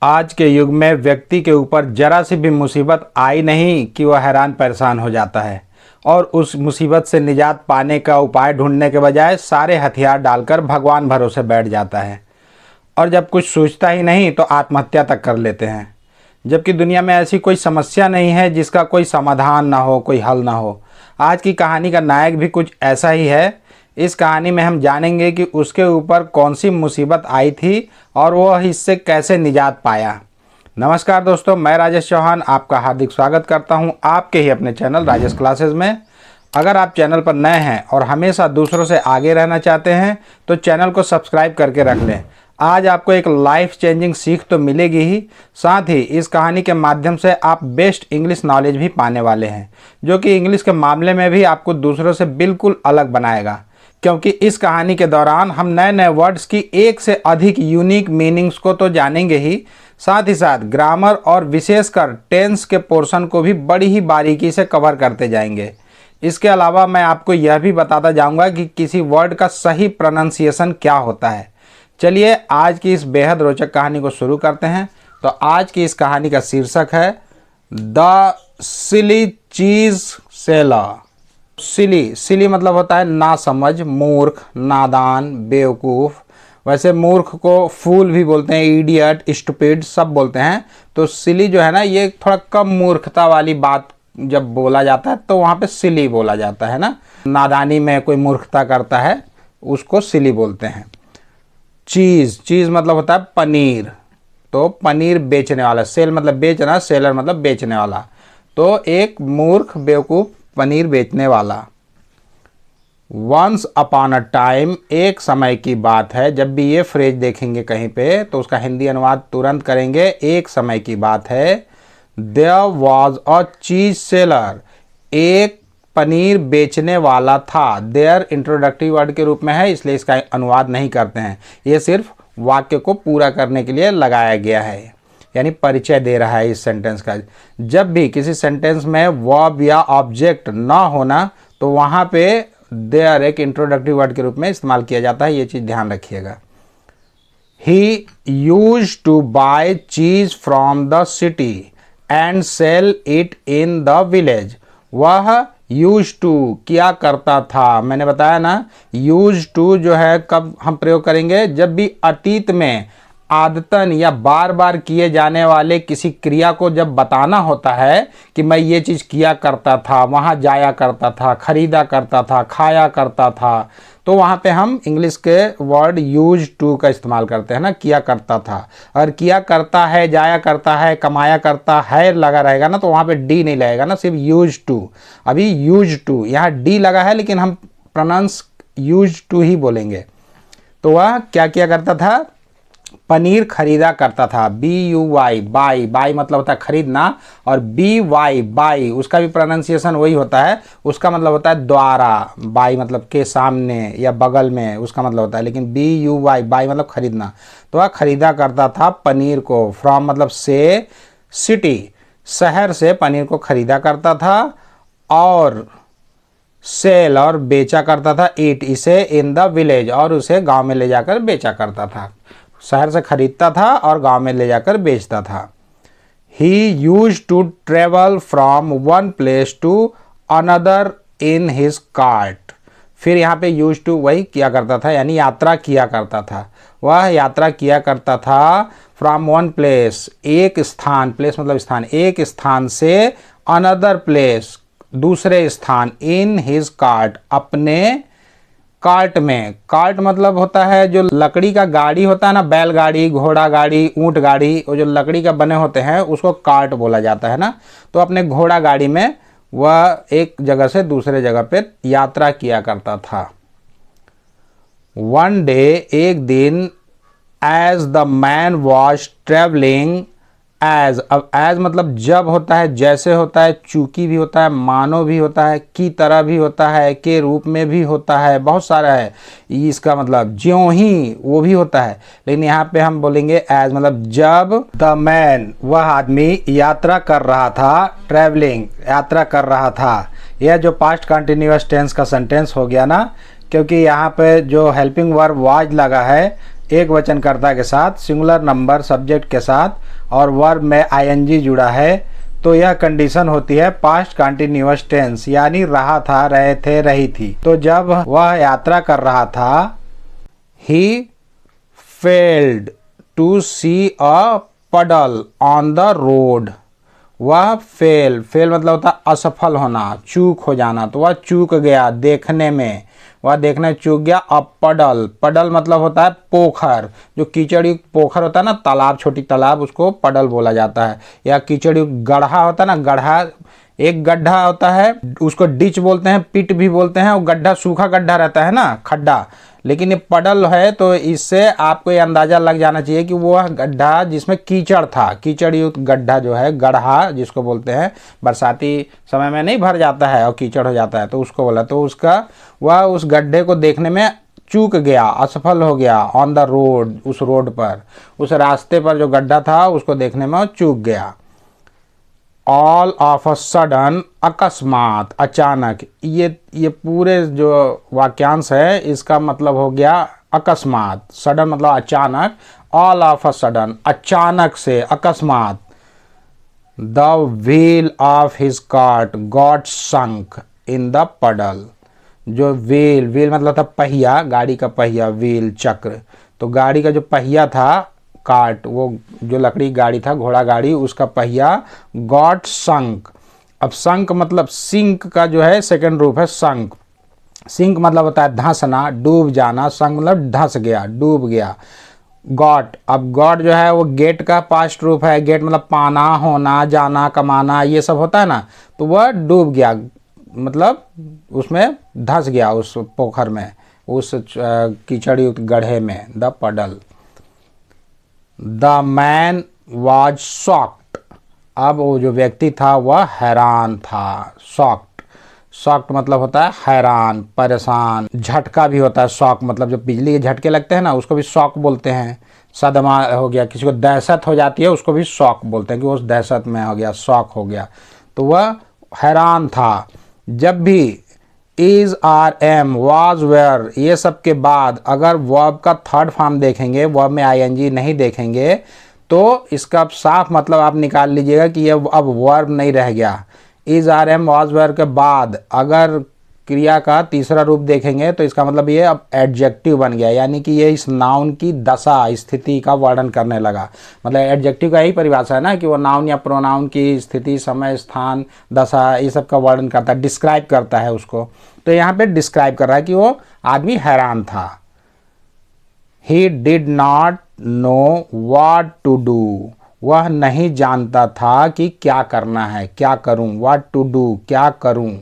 आज के युग में व्यक्ति के ऊपर जरा सी भी मुसीबत आई नहीं कि वह हैरान परेशान हो जाता है और उस मुसीबत से निजात पाने का उपाय ढूंढने के बजाय सारे हथियार डालकर भगवान भरोसे बैठ जाता है और जब कुछ सोचता ही नहीं तो आत्महत्या तक कर लेते हैं। जबकि दुनिया में ऐसी कोई समस्या नहीं है जिसका कोई समाधान ना हो, कोई हल ना हो। आज की कहानी का नायक भी कुछ ऐसा ही है। इस कहानी में हम जानेंगे कि उसके ऊपर कौन सी मुसीबत आई थी और वह इससे कैसे निजात पाया। नमस्कार दोस्तों, मैं राजेश चौहान आपका हार्दिक स्वागत करता हूं आपके ही अपने चैनल राजेश क्लासेस में। अगर आप चैनल पर नए हैं और हमेशा दूसरों से आगे रहना चाहते हैं तो चैनल को सब्सक्राइब करके रख लें। आज आपको एक लाइफ चेंजिंग सीख तो मिलेगी ही, साथ ही इस कहानी के माध्यम से आप बेस्ट इंग्लिश नॉलेज भी पाने वाले हैं, जो कि इंग्लिश के मामले में भी आपको दूसरों से बिल्कुल अलग बनाएगा। क्योंकि इस कहानी के दौरान हम नए नए वर्ड्स की एक से अधिक यूनिक मीनिंग्स को तो जानेंगे ही, साथ ही साथ ग्रामर और विशेषकर टेंस के पोर्शन को भी बड़ी ही बारीकी से कवर करते जाएंगे। इसके अलावा मैं आपको यह भी बताता जाऊंगा कि किसी वर्ड का सही प्रोनाउंसिएशन क्या होता है। चलिए आज की इस बेहद रोचक कहानी को शुरू करते हैं। तो आज की इस कहानी का शीर्षक है द सिली चीज सेलर। सिली मतलब होता है ना समझ, मूर्ख, नादान, बेवकूफ़। वैसे मूर्ख को फूल भी बोलते हैं, इडियट, स्टूपिड सब बोलते हैं। तो सिली जो है ना, ये थोड़ा कम मूर्खता वाली बात जब बोला जाता है तो वहाँ पे सिली बोला जाता है ना। नादानी में कोई मूर्खता करता है उसको सिली बोलते हैं। चीज़ मतलब होता है पनीर। तो पनीर बेचने वाला, सेल मतलब बेचना, सेलर मतलब बेचने वाला। तो एक मूर्ख बेवकूफ़ पनीर बेचने वाला। वंस अपॉन अ टाइम, एक समय की बात है। जब भी ये फ्रेज देखेंगे कहीं पे तो उसका हिंदी अनुवाद तुरंत करेंगे, एक समय की बात है। देयर वॉज अ चीज सेलर, एक पनीर बेचने वाला था। देयर इंट्रोडक्टिव वर्ड के रूप में है, इसलिए इसका अनुवाद नहीं करते हैं। ये सिर्फ वाक्य को पूरा करने के लिए लगाया गया है, यानी परिचय दे रहा है इस सेंटेंस का। जब भी किसी सेंटेंस में वर्ब या ऑब्जेक्ट ना होना तो वहाँ पे देयर एक इंट्रोडक्टिव वर्ड के रूप में इस्तेमाल किया जाता है, ये चीज़ ध्यान रखिएगा। He used to buy cheese from the city and sell it in the village. वह यूज टू किया करता था। मैंने बताया ना, यूज टू जो है कब हम प्रयोग करेंगे, जब भी अतीत में आदतन या बार बार किए जाने वाले किसी क्रिया को जब बताना होता है कि मैं ये चीज़ किया करता था, वहाँ जाया करता था, खरीदा करता था, खाया करता था, तो वहाँ पे हम इंग्लिश के वर्ड यूज टू का इस्तेमाल करते हैं ना, किया करता था। और किया करता है, जाया करता है, कमाया करता है लगा रहेगा ना तो वहाँ पे डी नहीं लगेगा ना, सिर्फ यूज टू। अभी यूज टू, यहाँ डी लगा है लेकिन हम प्रोनाउंस यूज टू ही बोलेंगे। तो वह क्या किया करता था, पनीर खरीदा करता था। BUY, बाई मतलब होता है खरीदना, और BY बाई उसका भी प्रोनाउंसिएशन वही होता है, उसका मतलब होता है द्वारा। बाई मतलब के सामने या बगल में उसका मतलब होता है, लेकिन BUY बाई मतलब खरीदना। तो वह खरीदा करता था पनीर को। फ्रॉम मतलब से, सिटी शहर से पनीर को खरीदा करता था, और सेल और बेचा करता था, ईट इसे, इन द विलेज और उसे गांव में ले जाकर बेचा करता था। शहर से खरीदता था और गांव में ले जाकर बेचता था। He use to travel from one place to another in his cart. फिर यहाँ पे यूज टू वही किया करता था, यानी यात्रा किया करता था। वह यात्रा किया करता था फ्रॉम वन प्लेस, एक स्थान, प्लेस मतलब स्थान, एक स्थान से अनदर प्लेस दूसरे स्थान, इन हिज कार्ट अपने कार्ट में। कार्ट मतलब होता है जो लकड़ी का गाड़ी होता है ना, बैलगाड़ी, घोड़ा गाड़ी, ऊंट गाड़ी, वो जो लकड़ी का बने होते हैं उसको कार्ट बोला जाता है ना। तो अपने घोड़ा गाड़ी में वह एक जगह से दूसरे जगह पे यात्रा किया करता था। वन डे, एक दिन, as the man was travelling, as, अब एज मतलब जब होता है, जैसे होता है, चूंकि भी होता है, मानो भी होता है, की तरह भी होता है, के रूप में भी होता है, बहुत सारा है इसका मतलब, ज्यों ही वो भी होता है। लेकिन यहाँ पे हम बोलेंगे एज मतलब जब द मैन वह आदमी यात्रा कर रहा था, ट्रैवलिंग यात्रा कर रहा था। यह जो पास्ट कंटिन्यूअस टेंस का सेंटेंस हो गया ना, क्योंकि यहाँ पे जो हेल्पिंग वर्ब वाज लगा है, एक वचनकर्ता के साथ, सिंगुलर नंबर सब्जेक्ट के साथ और वर्ब में आईएनजी जुड़ा है तो यह कंडीशन होती है पास्ट कंटिन्यूअस टेंस, यानी रहा था, रहे थे, रही थी। तो जब वह यात्रा कर रहा था, ही फेल्ड टू सी अ पडल ऑन द रोड। वह फेल मतलब होता है असफल होना, चूक हो जाना, तो वह चूक गया देखने में, वह देखने चूक गया। अब पडल मतलब होता है पोखर, जो कीचड़ युक्त पोखर होता है ना, तालाब, छोटी तालाब, उसको पडल बोला जाता है। या कीचड़ युक्त गड्ढा होता है ना, गड्ढा, एक गड्ढा होता है उसको डिच बोलते हैं, पिट भी बोलते हैं, और गड्ढा सूखा गड्ढा रहता है ना, खड्डा। लेकिन ये पडल है तो इससे आपको ये अंदाज़ा लग जाना चाहिए कि वह गड्ढा जिसमें कीचड़ था, कीचड़ युक्त गड्ढा जो है, गड्ढा जिसको बोलते हैं, बरसाती समय में नहीं भर जाता है और कीचड़ हो जाता है तो उसको बोला। तो उसका वह उस गड्ढे को देखने में चूक गया, असफल हो गया। ऑन द रोड, उस रोड पर, उस रास्ते पर जो गड्ढा था उसको देखने में चूक गया। ऑल ऑफ अ सडन, अकस्मात, अचानक। ये पूरे जो वाक्यांश है इसका मतलब हो गया अकस्मात। सडन मतलब अचानक, ऑल ऑफ अ सडन, अचानक से, अकस्मात। The wheel of his cart got sunk in the पडल। जो व्हील मतलब था पहिया, गाड़ी का पहिया, व्हील चक्र। तो गाड़ी का जो पहिया था, कार्ट, वो जो लकड़ी गाड़ी था, घोड़ा गाड़ी, उसका पहिया गॉट संक। अब संक मतलब सिंक का जो है सेकंड रूप है संक। सिंक मतलब होता है धंसना, डूब जाना। संक मतलब धंस गया, डूब गया। गॉट, अब गॉट जो है वो गेट का पास्ट रूप है। गेट मतलब पाना, होना, जाना, कमाना, ये सब होता है ना। तो वह डूब गया मतलब उसमें धंस गया, उस पोखर में, उस कीचड़ युक्त गड्ढे में। द पडल। The man was shocked. अब वो जो व्यक्ति था वह हैरान था। शॉक्ड मतलब होता है हैरान, परेशान। झटका भी होता है शॉक, मतलब जो बिजली के झटके लगते हैं ना उसको भी शॉक बोलते हैं। सदमा हो गया, किसी को दहशत हो जाती है उसको भी शॉक बोलते हैं कि वो उस दहशत में हो गया, शॉक हो गया। तो वह हैरान था। जब भी is, are, am, was, were, ये सब के बाद अगर वर्ब का थर्ड फॉर्म देखेंगे, वर्ब में आईएनजी नहीं देखेंगे, तो इसका साफ मतलब आप निकाल लीजिएगा कि ये अब वर्ब नहीं रह गया। Is, are, am, was, were के बाद अगर क्रिया का तीसरा रूप देखेंगे तो इसका मतलब ये अब एडजेक्टिव बन गया, यानी कि ये इस नाउन की दशा, स्थिति का वर्णन करने लगा। मतलब एडजेक्टिव का यही परिभाषा है ना कि वो नाउन या प्रोनाउन की स्थिति, समय, स्थान, दशा, ये सब का वर्णन करता है, डिस्क्राइब करता है उसको। तो यहाँ पे डिस्क्राइब कर रहा है कि वो आदमी हैरान था। He did not know what to do. वह नहीं जानता था कि क्या करना है, क्या करूं। व्हाट टू डू, क्या करूं,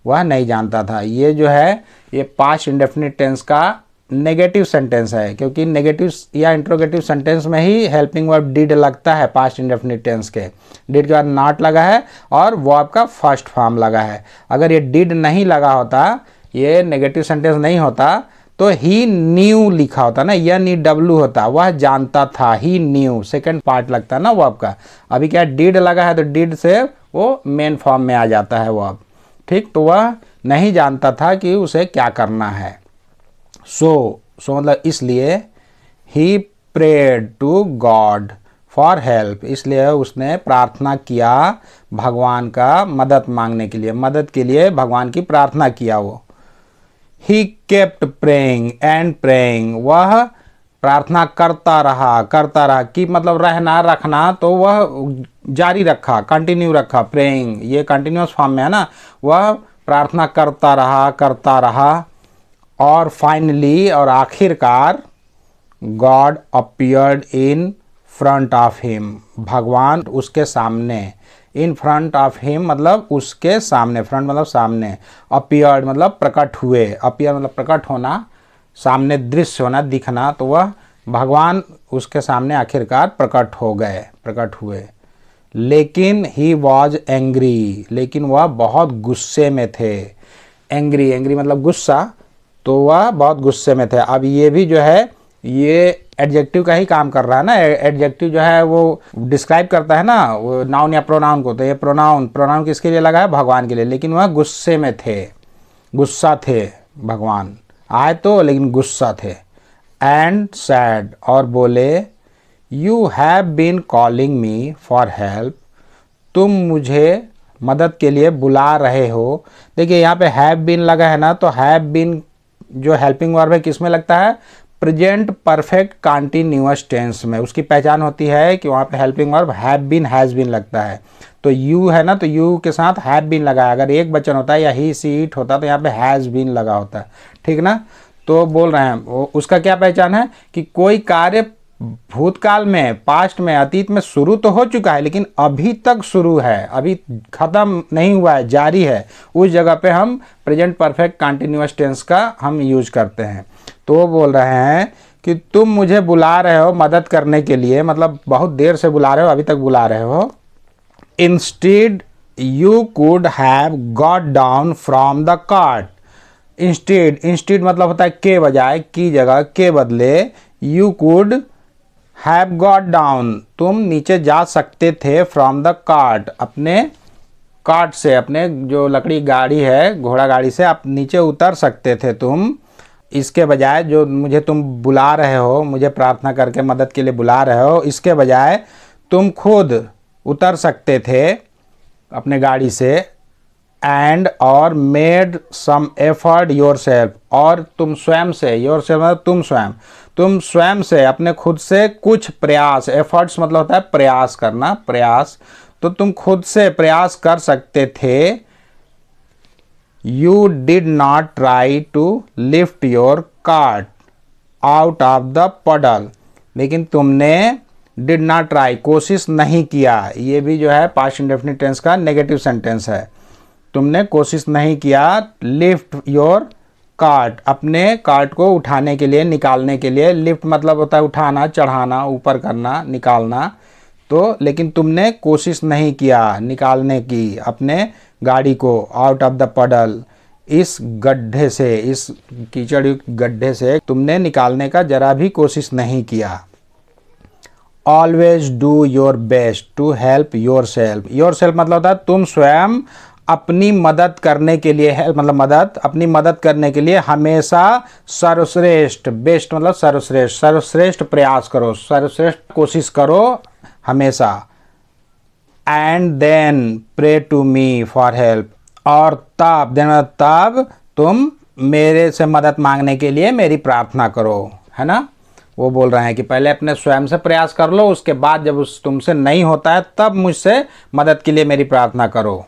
वह नहीं जानता था। ये जो है ये पास्ट इंडेफिनिट टेंस का नेगेटिव सेंटेंस है, क्योंकि नेगेटिव या इंट्रोगेटिव सेंटेंस में ही हेल्पिंग वर्ब डिड लगता है पास्ट इंडेफिनिट टेंस के। डिड के बाद नॉट लगा है और वर्ब का फर्स्ट फॉर्म लगा है। अगर ये डिड नहीं लगा होता, ये नेगेटिव सेंटेंस नहीं होता, तो ही न्यू लिखा होता ना, NEW होता, वह जानता था। ही न्यू सेकंड पार्ट लगता है ना वर्ब का। अभी क्या डिड लगा है तो डिड से वो मेन फॉर्म में आ जाता है वर्ब, ठीक। तो वह नहीं जानता था कि उसे क्या करना है। सो मतलब इसलिए he prayed to God for help, इसलिए उसने प्रार्थना किया भगवान का मदद मांगने के लिए, मदद के लिए भगवान की प्रार्थना किया वो। He kept praying and praying, वह प्रार्थना करता रहा कि मतलब रहना, रखना, तो वह जारी रखा, कंटिन्यू रखा। प्रेइंग ये कंटिन्यूअस फॉर्म में है ना, वह प्रार्थना करता रहा। और फाइनली, और आखिरकार, God appeared in front of him, भगवान उसके सामने। इन फ्रंट ऑफ हिम मतलब उसके सामने, फ्रंट मतलब सामने, अपीयर्ड मतलब प्रकट हुए, अपीयर मतलब प्रकट होना, सामने दृश्य होना, दिखना। तो वह भगवान उसके सामने आखिरकार प्रकट हुए। लेकिन ही वॉज एंग्री, लेकिन वह बहुत गुस्से में थे। एंग्री मतलब गुस्सा, तो वह बहुत गुस्से में थे। अब ये भी जो है ये एडजेक्टिव का ही काम कर रहा है ना। एडजेक्टिव जो है वो डिस्क्राइब करता है ना वो नाउन या प्रोनाउन को। तो ये प्रोनाउन किसके लिए लगा है? भगवान के लिए। लेकिन वह गुस्से में थे, गुस्सा थे, भगवान आए तो लेकिन गुस्सा थे। एंड सैड, और बोले, you have been calling me for help, तुम मुझे मदद के लिए बुला रहे हो। देखिए यहाँ पे हैव बीन लगा है ना, तो हैव बीन जो हेल्पिंग वर्ब है किस में लगता है, प्रेजेंट परफेक्ट कंटीन्यूअस टेंस में। उसकी पहचान होती है कि वहाँ पे helping verb have been has been लगता है। तो यू है ना, तो यू के साथ हैव बीन लगा है। अगर एक वचन होता है या ही सी इट होता तो यहाँ पे हैज़ बीन लगा होता है, ठीक ना। तो बोल रहे हैं उसका क्या पहचान है कि कोई कार्य भूतकाल में, पास्ट में, अतीत में शुरू तो हो चुका है लेकिन अभी तक शुरू है, अभी ख़त्म नहीं हुआ है, जारी है। उस जगह पे हम प्रेजेंट परफेक्ट कंटिन्यूअस टेंस का हम यूज करते हैं। तो वो बोल रहे हैं कि तुम मुझे बुला रहे हो मदद करने के लिए, मतलब बहुत देर से बुला रहे हो, अभी तक बुला रहे हो। Instead you could have got down from the cart. Instead मतलब होता है के बजाय, की जगह, के बदले, you could have got down, तुम नीचे जा सकते थे, फ्रॉम द कार्ट, अपने कार्ट से, अपने जो लकड़ी गाड़ी है, घोड़ा गाड़ी से आप नीचे उतर सकते थे तुम। इसके बजाय जो मुझे तुम बुला रहे हो, मुझे प्रार्थना करके मदद के लिए बुला रहे हो, इसके बजाय तुम खुद उतर सकते थे अपने गाड़ी से। एंड और made some effort yourself, और तुम स्वयं से, योर सेल्फ मतलब तुम स्वयं से, अपने खुद से कुछ प्रयास, एफर्ट्स मतलब होता है प्रयास करना, प्रयास, तो तुम खुद से प्रयास कर सकते थे। You did not try to lift your cart out of the puddle, लेकिन तुमने डिड नॉट ट्राई, कोशिश नहीं किया, ये भी जो है पास्ट इंडेफिनिट टेंस का नेगेटिव सेंटेंस है। तुमने कोशिश नहीं किया, लिफ्ट योर कार्ट, अपने कार्ट को उठाने के लिए, निकालने के लिए। लिफ्ट मतलब होता है उठाना, चढ़ाना, ऊपर करना, निकालना। तो लेकिन तुमने कोशिश नहीं किया निकालने की अपने गाड़ी को, आउट ऑफ द पडल, इस गड्ढे से, इस कीचड़ युक्त गड्ढे से तुमने निकालने का जरा भी कोशिश नहीं किया। Always do your best to help yourself. Yourself मतलब होता है तुम स्वयं अपनी मदद करने के लिए, हेल्प मतलब मदद, अपनी मदद करने के लिए हमेशा सर्वश्रेष्ठ, बेस्ट मतलब सर्वश्रेष्ठ, सर्वश्रेष्ठ प्रयास करो, सर्वश्रेष्ठ कोशिश करो हमेशा। And then pray to me for help, और तब, देन तब तुम मेरे से मदद मांगने के लिए मेरी प्रार्थना करो, है ना। वो बोल रहे हैं कि पहले अपने स्वयं से प्रयास कर लो, उसके बाद जब उस तुमसे नहीं होता है तब मुझसे मदद के लिए मेरी प्रार्थना करो।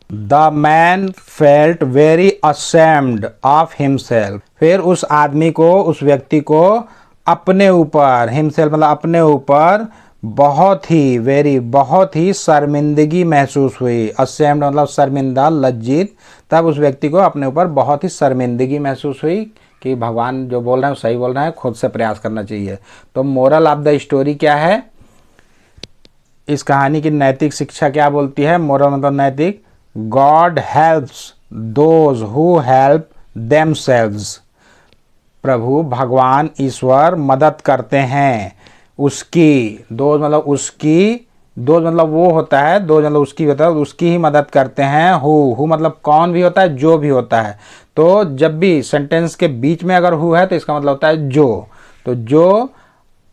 The man felt very ashamed of himself, फिर उस आदमी को, उस व्यक्ति को अपने ऊपर, हिमसेल्फ मतलब अपने ऊपर, बहुत ही, वेरी बहुत ही शर्मिंदगी महसूस हुई। ashamed मतलब शर्मिंदा, लज्जित। तब उस व्यक्ति को अपने ऊपर बहुत ही शर्मिंदगी महसूस हुई कि भगवान जो बोल रहे हैं सही बोल रहे हैं, खुद से प्रयास करना चाहिए। तो मोरल ऑफ द स्टोरी क्या है, इस कहानी की नैतिक शिक्षा क्या बोलती है। मोरल मतलब नैतिक, God helps those who help themselves, प्रभु भगवान ईश्वर मदद करते हैं उसकी, दोज मतलब उसकी, दोज मतलब वो होता है, दोज मतलब उसकी होता है, उसकी ही मदद करते हैं। हु मतलब कौन भी होता है, जो भी होता है। तो जब भी सेंटेंस के बीच में अगर हु है तो इसका मतलब होता है जो। तो जो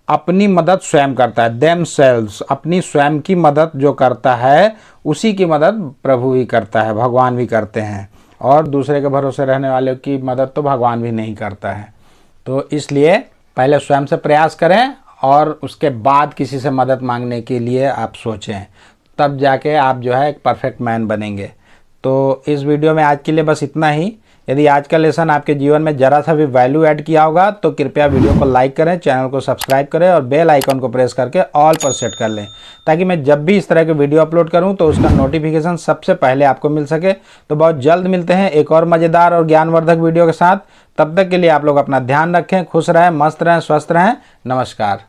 अपनी मदद स्वयं करता है, देमसेल्व्स, अपनी स्वयं की मदद जो करता है, उसी की मदद प्रभु भी करता है, भगवान भी करते हैं। और दूसरे के भरोसे रहने वाले की मदद तो भगवान भी नहीं करता है। तो इसलिए पहले स्वयं से प्रयास करें और उसके बाद किसी से मदद मांगने के लिए आप सोचें, तब जाके आप जो है एक परफेक्ट मैन बनेंगे। तो इस वीडियो में आज के लिए बस इतना ही। यदि आज का लेसन आपके जीवन में ज़रा सा भी वैल्यू ऐड किया होगा तो कृपया वीडियो को लाइक करें, चैनल को सब्सक्राइब करें और बेल आइकन को प्रेस करके ऑल पर सेट कर लें, ताकि मैं जब भी इस तरह के वीडियो अपलोड करूं तो उसका नोटिफिकेशन सबसे पहले आपको मिल सके। तो बहुत जल्द मिलते हैं एक और मज़ेदार और ज्ञानवर्धक वीडियो के साथ। तब तक के लिए आप लोग अपना ध्यान रखें, खुश रहें, मस्त रहें, स्वस्थ रहें। नमस्कार।